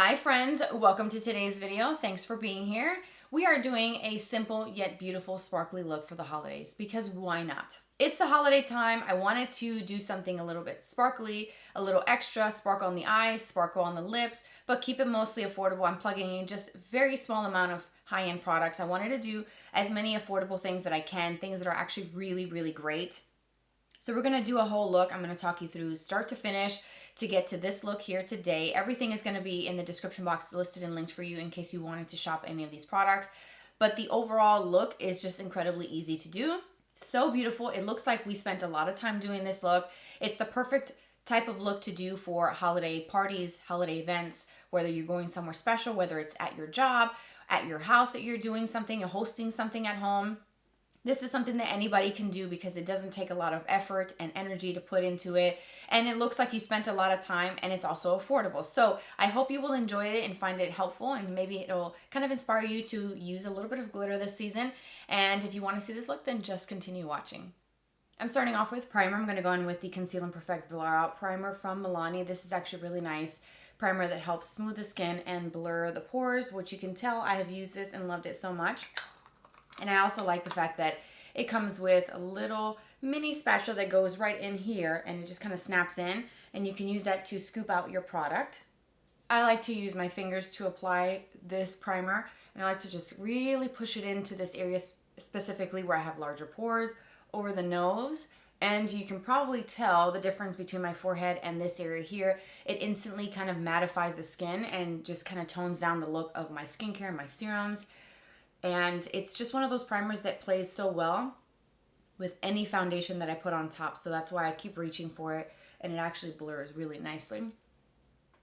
Hi friends, welcome to today's video. Thanks for being here. We are doing a simple yet beautiful sparkly look for the holidays because why not? It's the holiday time. I wanted to do something a little bit sparkly, a little extra, sparkle on the eyes, sparkle on the lips, but keep it mostly affordable. I'm plugging in just very small amount of high-end products. I wanted to do as many affordable things that I can, things that are actually really, really great. So we're gonna do a whole look. I'm gonna talk you through start to finish to get to this look here today. Everything is gonna be in the description box listed and linked for you in case you wanted to shop any of these products. But the overall look is just incredibly easy to do. So beautiful. It looks like we spent a lot of time doing this look. It's the perfect type of look to do for holiday parties, holiday events, whether you're going somewhere special, whether it's at your job, at your house that you're doing something, you're hosting something at home. This is something that anybody can do because it doesn't take a lot of effort and energy to put into it. And it looks like you spent a lot of time and it's also affordable. So I hope you will enjoy it and find it helpful, and maybe it'll kind of inspire you to use a little bit of glitter this season. And if you want to see this look, then just continue watching. I'm starting off with primer. I'm going to go in with the Conceal and Perfect Blur Out Primer from Milani. This is actually really nice primer that helps smooth the skin and blur the pores, which you can tell I have used this and loved it so much. And I also like the fact that it comes with a little mini spatula that goes right in here and it just kind of snaps in, and you can use that to scoop out your product. I like to use my fingers to apply this primer, and I like to just really push it into this area specifically where I have larger pores, over the nose. And you can probably tell the difference between my forehead and this area here. It instantly kind of mattifies the skin and just kind of tones down the look of my skincare and my serums. And it's just one of those primers that plays so well with any foundation that I put on top. So that's why I keep reaching for it, and it actually blurs really nicely.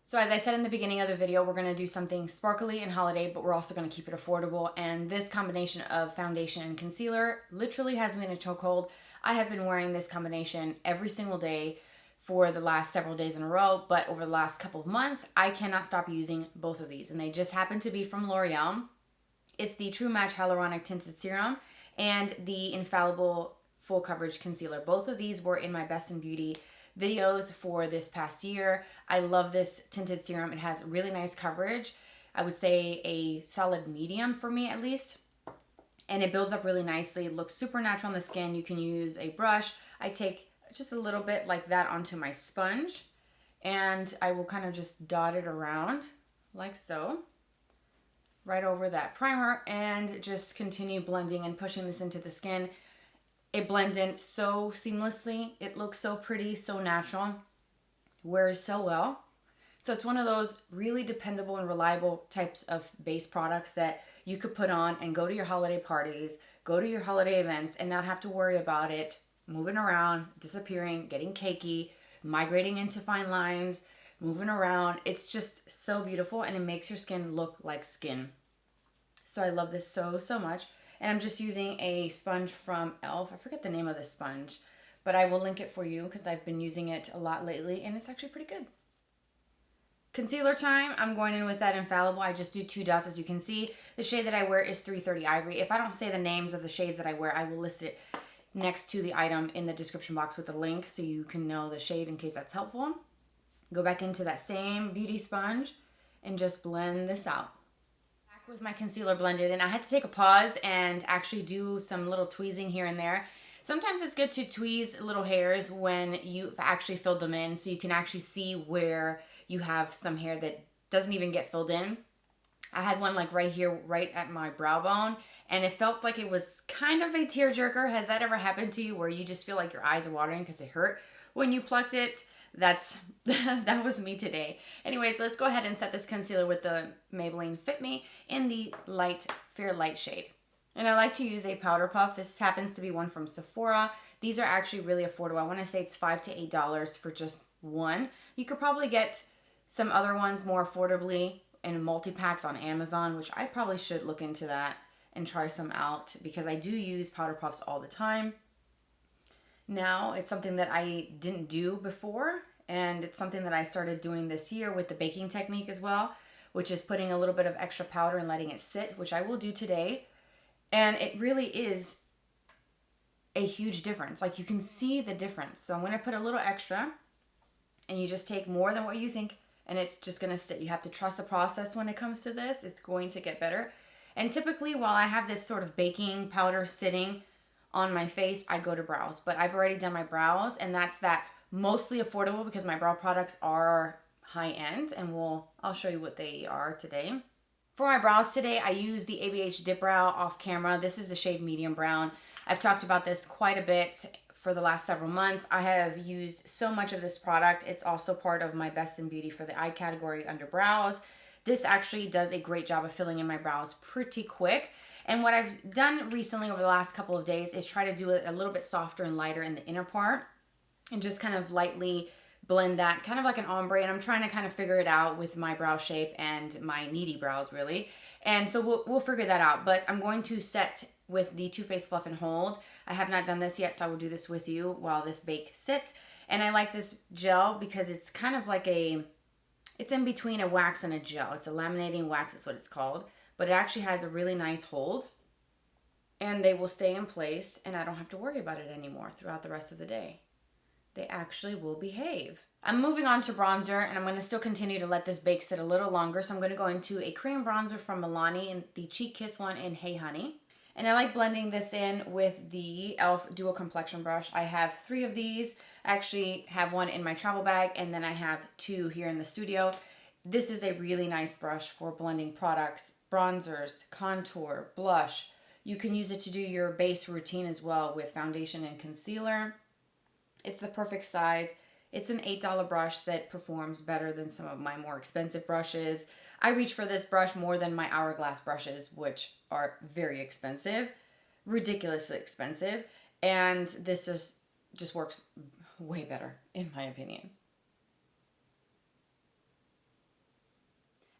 So as I said in the beginning of the video, we're going to do something sparkly and holiday, but we're also going to keep it affordable. And this combination of foundation and concealer literally has me in a chokehold. I have been wearing this combination every single day for the last several days in a row, but over the last couple of months, I cannot stop using both of these. And they just happen to be from L'Oreal. It's the True Match Hyaluronic Tinted Serum and the Infallible Full Coverage Concealer. Both of these were in my Best in Beauty videos for this past year. I love this tinted serum. It has really nice coverage. I would say a solid medium for me at least. And it builds up really nicely. It looks super natural on the skin. You can use a brush. I take just a little bit like that onto my sponge, and I will kind of just dot it around like so, right over that primer, and just continue blending and pushing this into the skin. It blends in so seamlessly. It looks so pretty, so natural, wears so well. So it's one of those really dependable and reliable types of base products that you could put on and go to your holiday parties, go to your holiday events, and not have to worry about it moving around, disappearing, getting cakey, migrating into fine lines, moving around. It's just so beautiful, and it makes your skin look like skin. So I love this so, so much. And I'm just using a sponge from e.l.f. I forget the name of the sponge, but I will link it for you because I've been using it a lot lately, and it's actually pretty good. Concealer time. I'm going in with that Infallible. I just do 2 dots, as you can see. The shade that I wear is 330 Ivory. If I don't say the names of the shades that I wear, I will list it next to the item in the description box with a link so you can know the shade in case that's helpful. Go back into that same beauty sponge and just blend this out. Back with my concealer blended, and I had to take a pause and actually do some little tweezing here and there. Sometimes it's good to tweeze little hairs when you've actually filled them in, so you can actually see where you have some hair that doesn't even get filled in. I had one like right here, right at my brow bone, and it felt like it was kind of a tearjerker. Has that ever happened to you where you just feel like your eyes are watering because it hurt when you plucked it? That was me today. Anyways, let's go ahead and set this concealer with the Maybelline Fit Me in the Fair Light shade. And I like to use a powder puff. This happens to be one from Sephora. These are actually really affordable. I want to say it's $5 to $8 for just one. You could probably get some other ones more affordably in multi-packs on Amazon, which I probably should look into that and try some out because I do use powder puffs all the time. Now, it's something that I didn't do before, and it's something that I started doing this year with the baking technique as well, which is putting a little bit of extra powder and letting it sit, which I will do today. And it really is a huge difference. Like, you can see the difference. So I'm going to put a little extra, and you just take more than what you think and it's just gonna sit. You have to trust the process when it comes to this. It's going to get better. And typically while I have this sort of baking powder sitting on my face, I go to brows. But I've already done my brows, and that's that mostly affordable because my brow products are high end, and I'll show you what they are today. For my brows today, I use the ABH Dip Brow off camera. This is the shade medium brown. I've talked about this quite a bit for the last several months. I have used so much of this product. It's also part of my Best in Beauty for the eye category under brows. This actually does a great job of filling in my brows pretty quick. And what I've done recently over the last couple of days is try to do it a little bit softer and lighter in the inner part and just kind of lightly blend that, kind of like an ombre. And I'm trying to kind of figure it out with my brow shape and my needy brows really. And so we'll figure that out. But I'm going to set with the Too Faced Fluff and Hold. I have not done this yet, so I will do this with you while this bake sits. And I like this gel because it's kind of like it's in between a wax and a gel. It's a laminating wax is what it's called. But it actually has a really nice hold. And they will stay in place, and I don't have to worry about it anymore throughout the rest of the day. They actually will behave. I'm moving on to bronzer, and I'm going to still continue to let this bake sit a little longer. So I'm going to go into a cream bronzer from Milani, and the Cheek Kiss one in Hey Honey. And I like blending this in with the e.l.f. Dual Complexion Brush. I have 3 of these. I actually have one in my travel bag, and then I have 2 here in the studio. This is a really nice brush for blending products, bronzers, contour, blush. You can use it to do your base routine as well with foundation and concealer. It's the perfect size. It's an $8 brush that performs better than some of my more expensive brushes. I reach for this brush more than my Hourglass brushes, which are very expensive, ridiculously expensive. And this just works way better, in my opinion.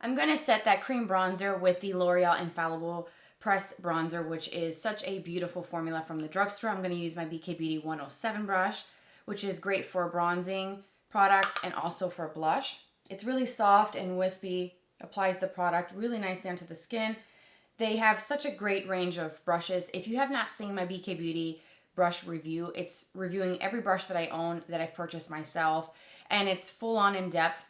I'm going to set that cream bronzer with the L'Oreal Infallible Pressed Bronzer, which is such a beautiful formula from the drugstore. I'm going to use my BK Beauty 107 brush, which is great for bronzing products and also for blush. It's really soft and wispy, applies the product really nicely onto the skin. They have such a great range of brushes. If you have not seen my BK Beauty brush review, it's reviewing every brush that I own that I've purchased myself, and it's full on in depth,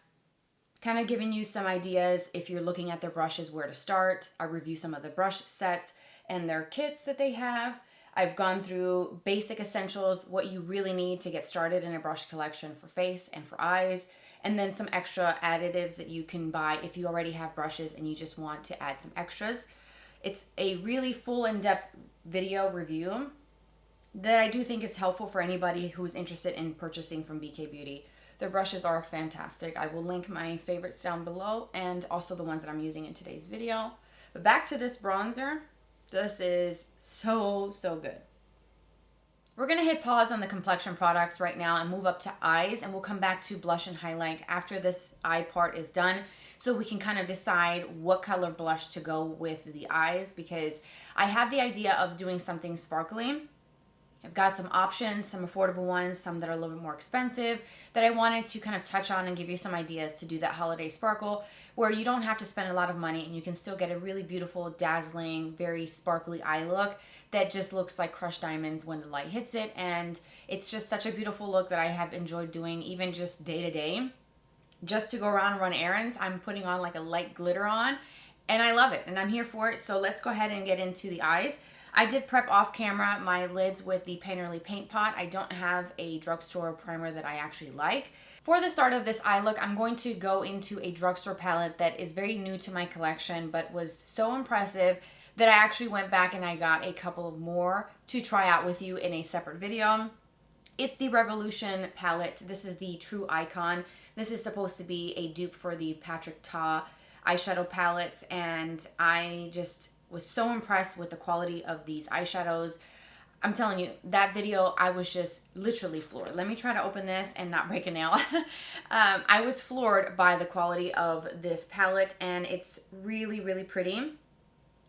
kind of giving you some ideas if you're looking at their brushes where to start. I review some of the brush sets and their kits that they have. I've gone through basic essentials, what you really need to get started in a brush collection for face and for eyes, and then some extra additives that you can buy if you already have brushes and you just want to add some extras. It's a really full in-depth video review that I do think is helpful for anybody who's interested in purchasing from BK Beauty. Their brushes are fantastic. I will link my favorites down below and also the ones that I'm using in today's video. But back to this bronzer. This is so good. We're going to hit pause on the complexion products right now and move up to eyes, and we'll come back to blush and highlight after this eye part is done, so we can kind of decide what color blush to go with the eyes, because I have the idea of doing something sparkly. I've got some options, some affordable ones, some that are a little bit more expensive that I wanted to kind of touch on and give you some ideas to do that holiday sparkle where you don't have to spend a lot of money and you can still get a really beautiful, dazzling, very sparkly eye look that just looks like crushed diamonds when the light hits it. And it's just such a beautiful look that I have enjoyed doing even just day to day. Just to go around and run errands, I'm putting on like a light glitter on and I love it and I'm here for it. So let's go ahead and get into the eyes. I did prep off camera my lids with the Painterly Paint Pot. I don't have a drugstore primer that I actually like. For the start of this eye look, I'm going to go into a drugstore palette that is very new to my collection, but was so impressive that I actually went back and I got a couple of more to try out with you in a separate video. It's the Revolution palette. This is the True Icon. This is supposed to be a dupe for the Patrick Ta eyeshadow palettes, and I just was so impressed with the quality of these eyeshadows. I'm telling you, that video, I was just literally floored. Let me try to open this and not break a nail. I was floored by the quality of this palette, and it's really pretty.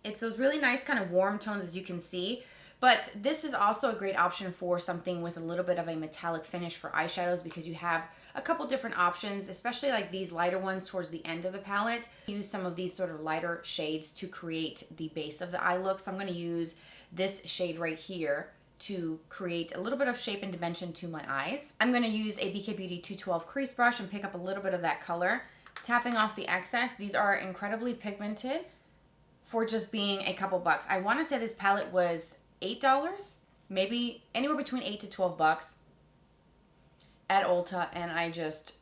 It's those really nice kind of warm tones, as you can see, but this is also a great option for something with a little bit of a metallic finish for eyeshadows, because you have a couple different options, especially like these lighter ones towards the end of the palette. Use some of these sort of lighter shades to create the base of the eye look. So I'm going to use this shade right here to create a little bit of shape and dimension to my eyes. I'm going to use a BK Beauty 212 crease brush and pick up a little bit of that color tapping off the excess. These are incredibly pigmented for just being a couple bucks. I want to say this palette was $8, maybe anywhere between 8 to 12 bucks at Ulta, and I just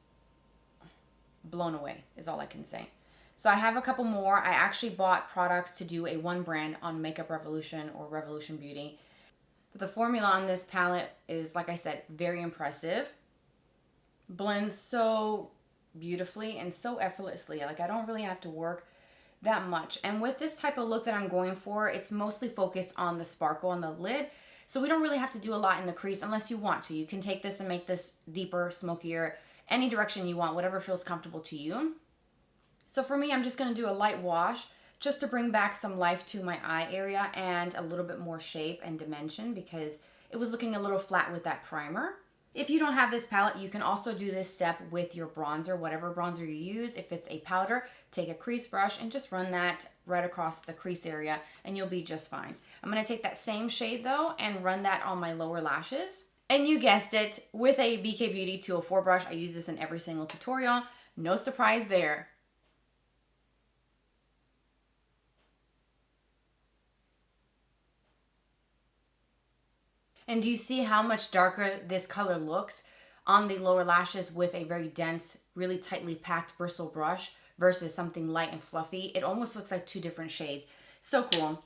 blown away is all I can say. So I have a couple more. I actually bought products to do a one brand on Makeup Revolution or Revolution Beauty. But the formula on this palette is, like I said, very impressive. Blends so beautifully and so effortlessly. Like, I don't really have to work that much. And with this type of look that I'm going for, it's mostly focused on the sparkle on the lid. So we don't really have to do a lot in the crease unless you want to. You can take this and make this deeper, smokier, any direction you want, whatever feels comfortable to you. So for me, I'm just going to do a light wash just to bring back some life to my eye area and a little bit more shape and dimension because it was looking a little flat with that primer. If you don't have this palette, you can also do this step with your bronzer, whatever bronzer you use. If it's a powder, take a crease brush and just run that right across the crease area and you'll be just fine. I'm going to take that same shade though and run that on my lower lashes. And you guessed it, with a BK Beauty 204 brush. I use this in every single tutorial. No surprise there. And do you see how much darker this color looks on the lower lashes with a very dense, really tightly packed bristle brush versus something light and fluffy? It almost looks like two different shades. So cool.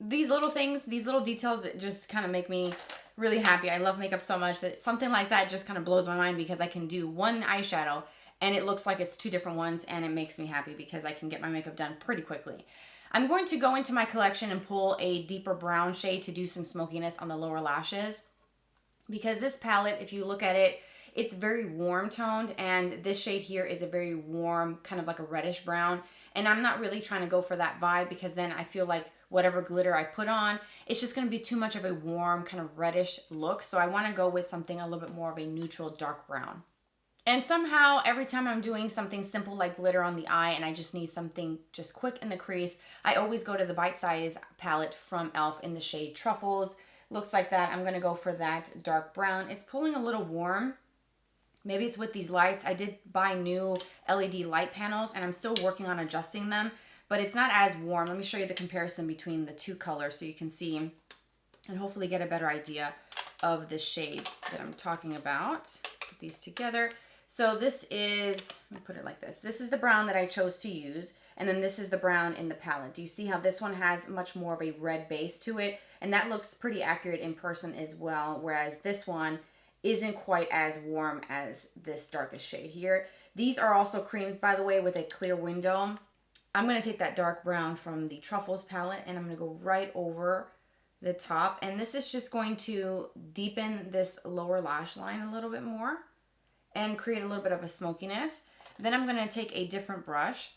These little things, these little details that just kind of make me really happy. I love makeup so much that something like that just kind of blows my mind because I can do one eyeshadow and it looks like it's two different ones, and it makes me happy because I can get my makeup done pretty quickly. I'm going to go into my collection and pull a deeper brown shade to do some smokiness on the lower lashes because this palette, if you look at it, it's very warm toned, and this shade here is a very warm, kind of like a reddish brown, and I'm not really trying to go for that vibe because then I feel like whatever glitter I put on, it's just going to be too much of a warm, kind of reddish look. So I want to go with something a little bit more of a neutral dark brown. And somehow, every time I'm doing something simple like glitter on the eye and I just need something just quick in the crease, I always go to the Bite Size palette from e.l.f. in the shade Truffles. Looks like that. I'm going to go for that dark brown. It's pulling a little warm. Maybe it's with these lights. I did buy new LED light panels and I'm still working on adjusting them, but it's not as warm. Let me show you the comparison between the two colors so you can see and hopefully get a better idea of the shades that I'm talking about. Put these together. So this is, let me put it like this. This is the brown that I chose to use, and then this is the brown in the palette. Do you see how this one has much more of a red base to it? And that looks pretty accurate in person as well, whereas this one isn't quite as warm as this darkest shade here. These are also creams, by the way, with a clear window. I'm going to take that dark brown from the Truffles palette, and I'm going to go right over the top. And this is just going to deepen this lower lash line a little bit more and create a little bit of a smokiness. Then I'm going to take a different brush,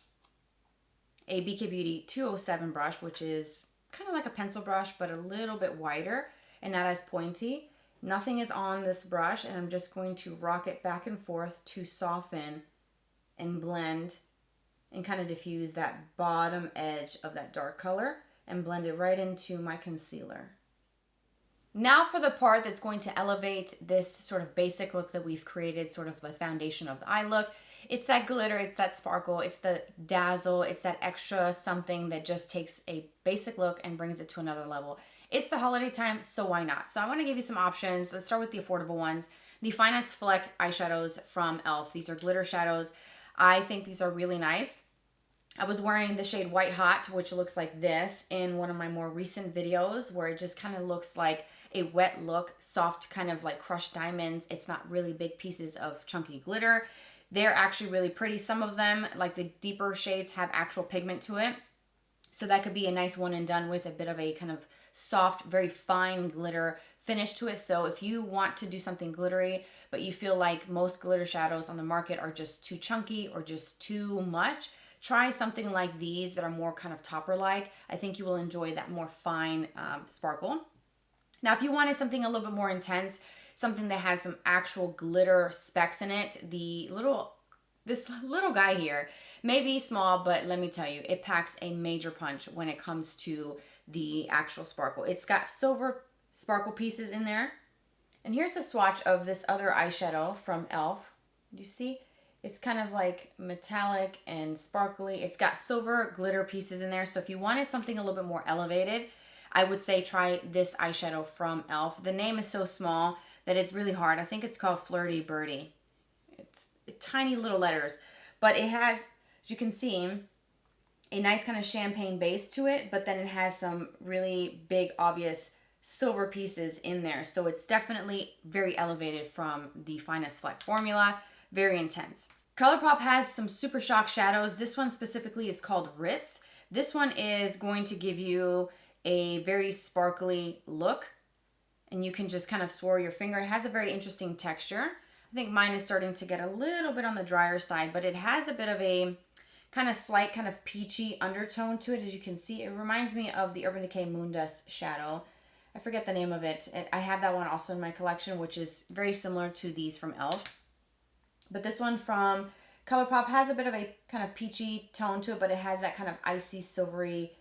a BK Beauty 207 brush, which is kind of like a pencil brush, but a little bit wider and not as pointy. Nothing is on this brush, and I'm just going to rock it back and forth to soften and blend and kind of diffuse that bottom edge of that dark color and blend it right into my concealer. Now for the part that's going to elevate this sort of basic look that we've created, sort of the foundation of the eye look. It's that glitter, it's that sparkle, it's the dazzle, it's that extra something that just takes a basic look and brings it to another level. It's the holiday time, so why not? So I want to give you some options. Let's start with the affordable ones. The Finest Fleck eyeshadows from e.l.f. These are glitter shadows. I think these are really nice. I was wearing the shade White Hot, which looks like this, in one of my more recent videos, where it just kind of looks like a wet look, soft, kind of like crushed diamonds. It's not really big pieces of chunky glitter. They're actually really pretty. Some of them, like the deeper shades, have actual pigment to it. So that could be a nice one and done with a bit of a kind of soft, very fine glitter finish to it. So if you want to do something glittery, but you feel like most glitter shadows on the market are just too chunky or just too much, try something like these that are more kind of topper-like. I think you will enjoy that more fine sparkle. Now, if you wanted something a little bit more intense, something that has some actual glitter specks in it, this little guy here may be small, but let me tell you, it packs a major punch when it comes to the actual sparkle. It's got silver sparkle pieces in there. And here's a swatch of this other eyeshadow from e.l.f. You see? It's kind of like metallic and sparkly. It's got silver glitter pieces in there. So if you wanted something a little bit more elevated, I would say try this eyeshadow from e.l.f. The name is so small that it's really hard. I think it's called Flirty Birdy. It's tiny little letters, but it has, as you can see, a nice kind of champagne base to it, but then it has some really big, obvious silver pieces in there. So it's definitely very elevated from the Finest Fleck formula. Very intense. Colourpop has some Super Shock shadows. This one specifically is called Ritz. This one is going to give you a very sparkly look, and you can just kind of swirl your finger. It has a very interesting texture. I think mine is starting to get a little bit on the drier side, but it has a bit of a kind of slight kind of peachy undertone to it. As you can see, it reminds me of the Urban Decay Moondust shadow. I forget the name of it. I have that one also in my collection, which is very similar to these from e.l.f. But this one from Colourpop has a bit of a kind of peachy tone to it, but it has that kind of icy, silvery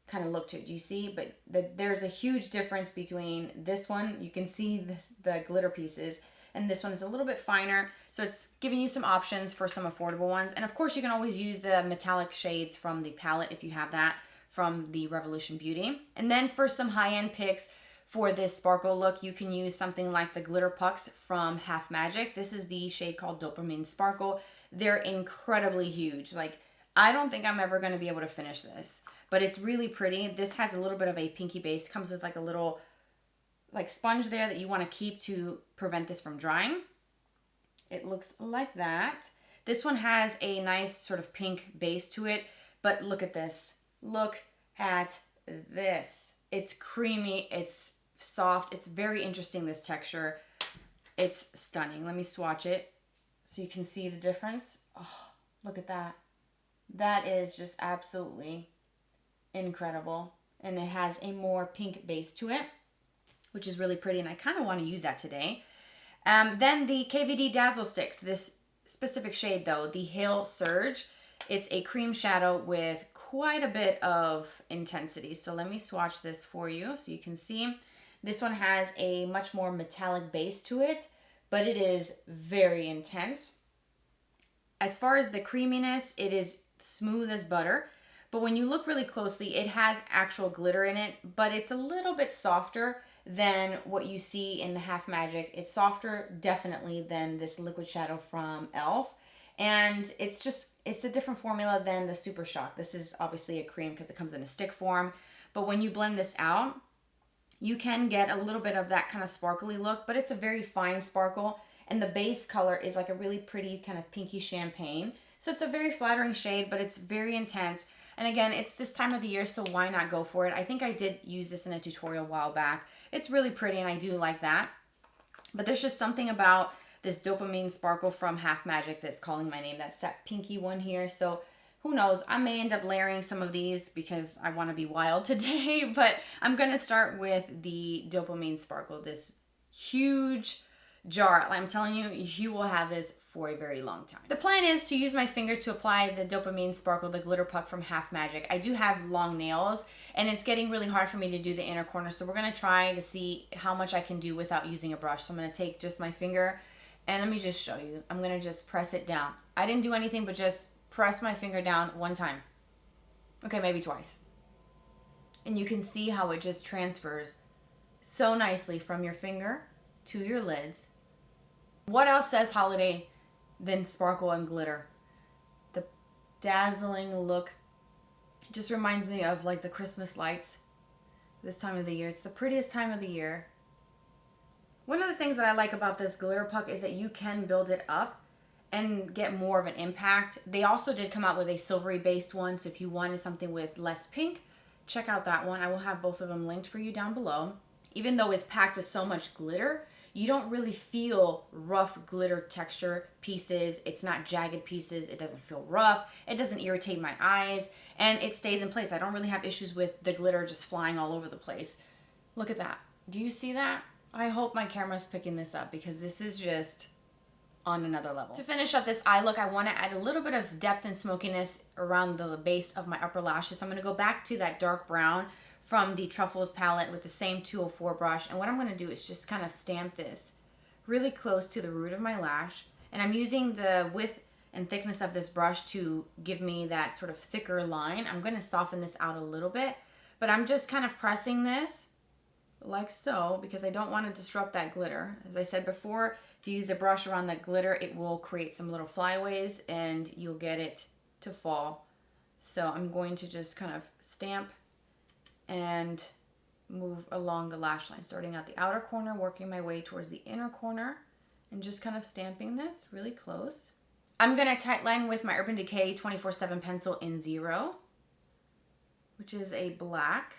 kind of look to it. Do you see? But there's a huge difference between this one. You can see the glitter pieces, and this one is a little bit finer. So it's giving you some options for some affordable ones. And of course, you can always use the metallic shades from the palette if you have that from the Revolution Beauty. And then for some high-end picks, for this sparkle look, you can use something like the Glitterpucks from Half Magic. This is the shade called Dopamine Sparkle. They're incredibly huge. Like, I don't think I'm ever going to be able to finish this, but it's really pretty. This has a little bit of a pinky base. Comes with like a little like sponge there that you want to keep to prevent this from drying. It looks like that. This one has a nice sort of pink base to it, but look at this. Look at this. It's creamy. It's soft. It's very interesting, this texture. It's stunning. Let me swatch it so you can see the difference. Oh, look at that. That is just absolutely incredible. And it has a more pink base to it, which is really pretty. And I kind of want to use that today. Then the KVD Dazzle Sticks. This specific shade though, the Hail Surge. It's a cream shadow with quite a bit of intensity. So let me swatch this for you so you can see. This one has a much more metallic base to it, but it is very intense. As far as the creaminess, it is smooth as butter. But when you look really closely, it has actual glitter in it, but it's a little bit softer than what you see in the Half Magic. It's softer, definitely, than this liquid shadow from e.l.f. And it's a different formula than the Super Shock. This is obviously a cream because it comes in a stick form. But when you blend this out, you can get a little bit of that kind of sparkly look, but it's a very fine sparkle. And the base color is like a really pretty kind of pinky champagne. So it's a very flattering shade, but it's very intense. And again, it's this time of the year, so why not go for it? I think I did use this in a tutorial a while back. It's really pretty, and I do like that. But there's just something about this Dopamine Sparkle from Half Magic that's calling my name. That's that pinky one here. So who knows? I may end up layering some of these because I want to be wild today. But I'm going to start with the Dopamine Sparkle, this huge jar. I'm telling you, you will have this for a very long time. The plan is to use my finger to apply the Dopamine Sparkle, the Glitterpuck from Half Magic. I do have long nails, and it's getting really hard for me to do the inner corner, so we're going to try to see how much I can do without using a brush. So I'm going to take just my finger, and let me just show you. I'm going to just press it down. I didn't do anything but just press my finger down one time. Okay, maybe twice. And you can see how it just transfers so nicely from your finger to your lids. What else says holiday than sparkle and glitter? The dazzling look just reminds me of like the Christmas lights this time of the year. It's the prettiest time of the year. One of the things that I like about this Glitterpuck is that you can build it up and get more of an impact. They also did come out with a silvery based one, so if you wanted something with less pink, check out that one. I will have both of them linked for you down below. Even though it's packed with so much glitter, you don't really feel rough glitter texture pieces. It's not jagged pieces. It doesn't feel rough. It doesn't irritate my eyes, and it stays in place. I don't really have issues with the glitter just flying all over the place. Look at that. Do you see that? I hope my camera's picking this up because this is just on another level. To finish up this eye look, I want to add a little bit of depth and smokiness around the base of my upper lashes. I'm going to go back to that dark brown from the Truffles palette with the same 204 brush. And what I'm going to do is just kind of stamp this really close to the root of my lash. And I'm using the width and thickness of this brush to give me that sort of thicker line. I'm going to soften this out a little bit, but I'm just kind of pressing this like so because I don't want to disrupt that glitter. As I said before, if you use a brush around the glitter, it will create some little flyaways and you'll get it to fall. So I'm going to just kind of stamp and move along the lash line, starting at the outer corner, working my way towards the inner corner, and just kind of stamping this really close. I'm going to tightline with my Urban Decay 24/7 pencil in 0, which is a black.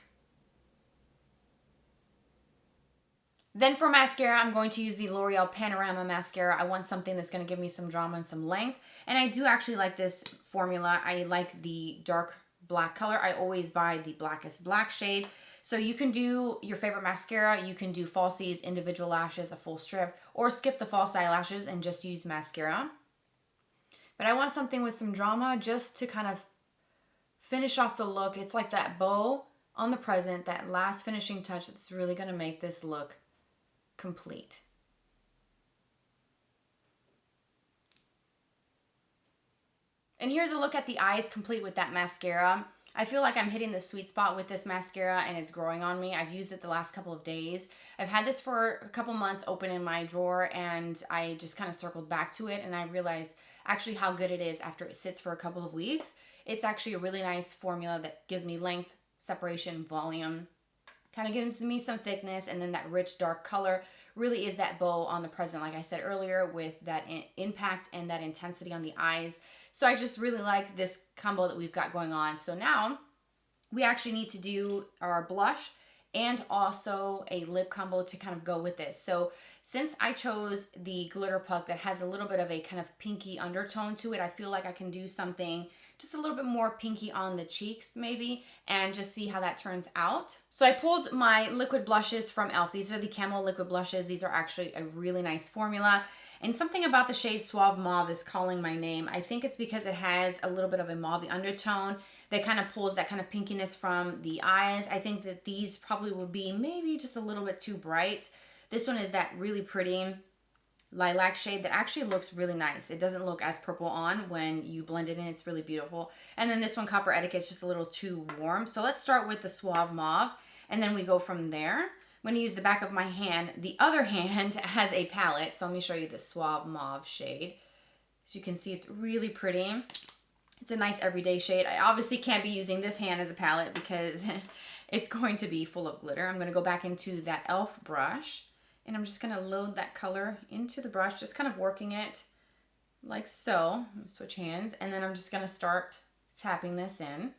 Then for mascara, I'm going to use the L'Oreal Panorama Mascara. I want something that's going to give me some drama and some length. And I do actually like this formula. I like the dark black color. I always buy the blackest black shade. So you can do your favorite mascara. You can do falsies, individual lashes, a full strip, or skip the false eyelashes and just use mascara. But I want something with some drama just to kind of finish off the look. It's like that bow on the present, that last finishing touch that's really going to make this look complete. And here's a look at the eyes complete with that mascara. I feel like I'm hitting the sweet spot with this mascara and it's growing on me. I've used it the last couple of days. I've had this for a couple months open in my drawer and I just kind of circled back to it and I realized actually how good it is after it sits for a couple of weeks. It's actually a really nice formula that gives me length, separation, volume, kind of gives me some thickness, and then that rich dark color really is that bow on the present, like I said earlier, with that impact and that intensity on the eyes. So I just really like this combo that we've got going on. So now we actually need to do our blush and also a lip combo to kind of go with this. So since I chose the Glitterpuck that has a little bit of a kind of pinky undertone to it, I feel like I can do something just a little bit more pinky on the cheeks maybe, and just see how that turns out. So I pulled my liquid blushes from e.l.f. These are the Camo Liquid Blushes. These are actually a really nice formula. And something about the shade Suave Mauve is calling my name. I think it's because it has a little bit of a mauve undertone that kind of pulls that kind of pinkiness from the eyes. I think that these probably would be maybe just a little bit too bright. This one is that really pretty lilac shade that actually looks really nice. It doesn't look as purple on when you blend it in. It's really beautiful. And then this one, Copper Etiquette, is just a little too warm. So let's start with the Suave Mauve and then we go from there. I'm going to use the back of my hand. The other hand has a palette. So let me show you the Suave Mauve shade. As you can see, it's really pretty. It's a nice everyday shade. I obviously can't be using this hand as a palette because it's going to be full of glitter. I'm going to go back into that e.l.f. brush. And I'm just going to load that color into the brush, just kind of working it like so. Switch hands. And then I'm just going to start tapping this in.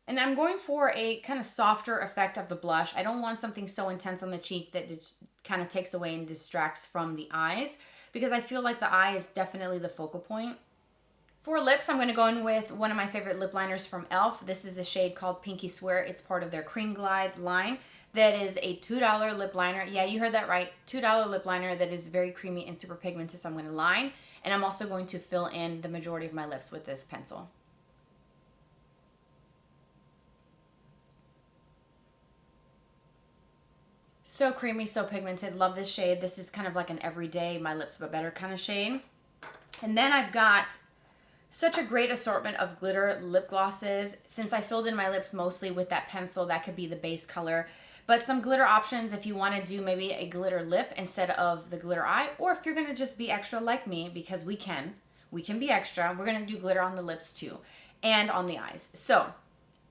And I'm going for a kind of softer effect of the blush. I don't want something so intense on the cheek that it kind of takes away and distracts from the eyes, because I feel like the eye is definitely the focal point. For lips, I'm going to go in with one of my favorite lip liners from e.l.f. This is the shade called Pinky Swear. It's part of their Cream Glide line. That is a $2 lip liner. Yeah, you heard that right. $2 lip liner that is very creamy and super pigmented. So I'm going to line. And I'm also going to fill in the majority of my lips with this pencil. So creamy, so pigmented. Love this shade. This is kind of like an everyday, my lips but better kind of shade. And then I've got such a great assortment of glitter lip glosses. Since I filled in my lips mostly with that pencil, that could be the base color. But some glitter options if you want to do maybe a glitter lip instead of the glitter eye, or if you're going to just be extra like me, because we can be extra. We're going to do glitter on the lips too and on the eyes. So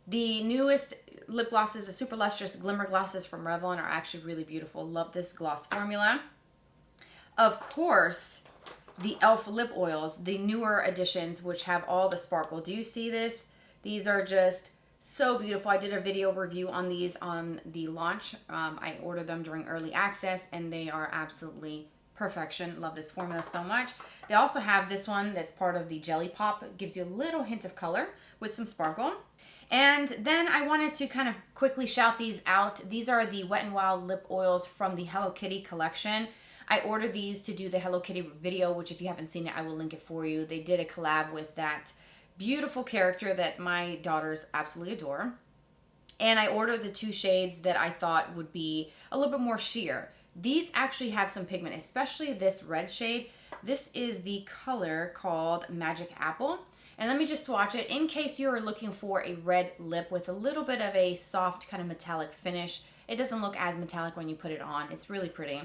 the newest lip glosses, the Super Lustrous Glimmer Glosses from Revlon, are actually really beautiful. Love this gloss formula. Of course, the e.l.f. lip oils, the newer editions, which have all the sparkle. Do you see this? These are just so beautiful. I did a video review on these on the launch. I ordered them during early access and they are absolutely perfection. Love this formula so much. They also have this one that's part of the Jelly Pop. It gives you a little hint of color with some sparkle. And then I wanted to kind of quickly shout these out. These are the Wet n Wild lip oils from the Hello Kitty collection. I ordered these to do the Hello Kitty video, which if you haven't seen it, I will link it for you. They did a collab with that beautiful character that my daughters absolutely adore. And I ordered the two shades that I thought would be a little bit more sheer. These actually have some pigment, especially this red shade. This is the color called Magic Apple. And let me just swatch it in case you're looking for a red lip with a little bit of a soft kind of metallic finish. It doesn't look as metallic when you put it on. It's really pretty.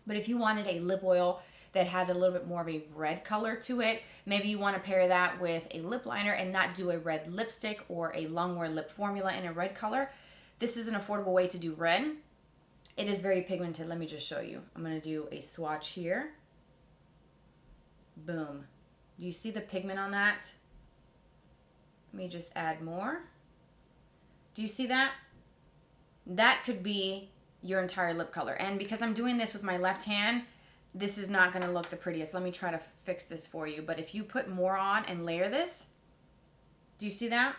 But if you wanted a lip oil that had a little bit more of a red color to it, maybe you want to pair that with a lip liner and not do a red lipstick or a longwear lip formula in a red color. This is an affordable way to do red. It is very pigmented. Let me just show you. I'm going to do a swatch here. Boom. Do you see the pigment on that? Let me just add more. Do you see that? That could be your entire lip color. And because I'm doing this with my left hand, this is not going to look the prettiest. Let me try to fix this for you. But if you put more on and layer this, do you see that?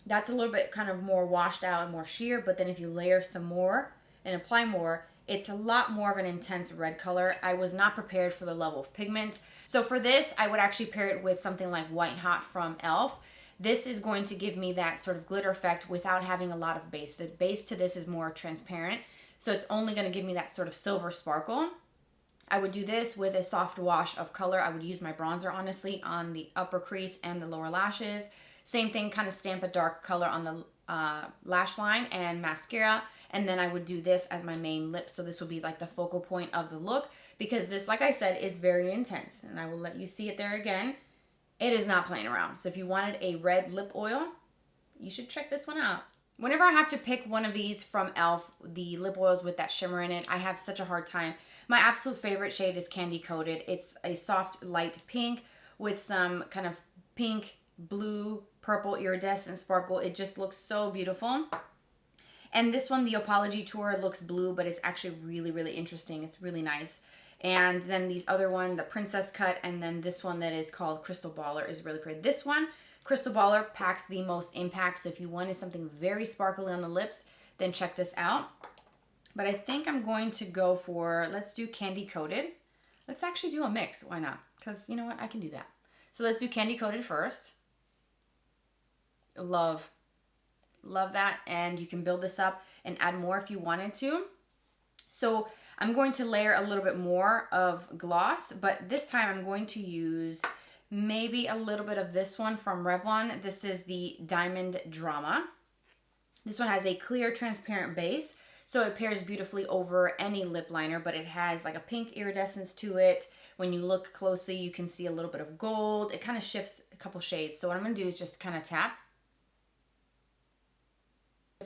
That's a little bit kind of more washed out and more sheer. But then if you layer some more and apply more, it's a lot more of an intense red color. I was not prepared for the level of pigment. So for this, I would actually pair it with something like White Hot from e.l.f. This is going to give me that sort of glitter effect without having a lot of base. The base to this is more transparent, so it's only going to give me that sort of silver sparkle. I would do this with a soft wash of color. I would use my bronzer, honestly, on the upper crease and the lower lashes. Same thing, kind of stamp a dark color on the lash line and mascara. And then I would do this as my main lip. So this would be like the focal point of the look, because this, like I said, is very intense. And I will let you see it there again. It is not playing around. So if you wanted a red lip oil, you should check this one out. Whenever I have to pick one of these from e.l.f., the lip oils with that shimmer in it, I have such a hard time. My absolute favorite shade is Candy Coated. It's a soft light pink with some kind of pink, blue, purple iridescent sparkle. It just looks so beautiful. And this one, the Apology Tour, looks blue, but it's actually really, really interesting. It's really nice. And then these other one, the Princess Cut, and then this one that is called Crystal Baller is really pretty. This one, Crystal Baller, packs the most impact. So if you wanted something very sparkly on the lips, then check this out. But I think I'm going to go for, let's do Candy Coated. Let's actually do a mix. Why not? Because you know what? I can do that. So let's do Candy Coated first. Love that. And you can build this up and add more if you wanted to. So I'm going to layer a little bit more of gloss, but this time I'm going to use maybe a little bit of this one from Revlon. This is the Diamond Drama. This one has a clear, transparent base, so it pairs beautifully over any lip liner, but it has like a pink iridescence to it. When you look closely, you can see a little bit of gold. It kind of shifts a couple shades. So what I'm going to do is just kind of tap.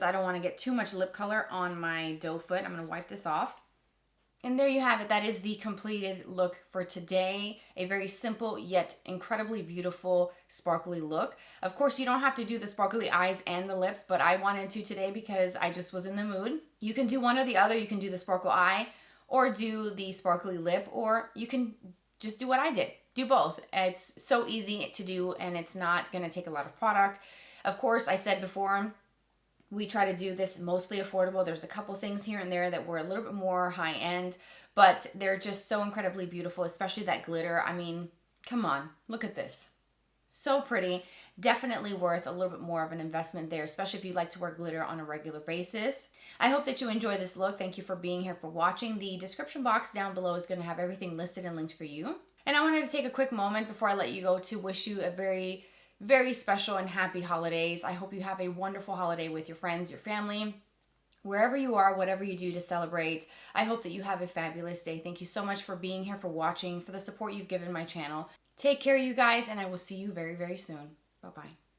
I don't want to get too much lip color on my doe foot. I'm going to wipe this off. And there you have it. That is the completed look for today. A very simple yet incredibly beautiful sparkly look. Of course, you don't have to do the sparkly eyes and the lips, but I wanted to today because I just was in the mood. You can do one or the other. You can do the sparkle eye or do the sparkly lip, or you can just do what I did. Do both. It's so easy to do and it's not going to take a lot of product. Of course, I said before, we try to do this mostly affordable. There's a couple things here and there that were a little bit more high end, but they're just so incredibly beautiful, especially that glitter. I mean, come on, look at this. So pretty. Definitely worth a little bit more of an investment there, especially if you like to wear glitter on a regular basis. I hope that you enjoy this look. Thank you for being here, for watching. The description box down below is going to have everything listed and linked for you. And I wanted to take a quick moment before I let you go to wish you a very special and happy holidays. I hope you have a wonderful holiday with your friends, your family, wherever you are, whatever you do to celebrate. I hope that you have a fabulous day. Thank you so much for being here, for watching, for the support you've given my channel. Take care, you guys, and I will see you very, very soon. Bye-bye.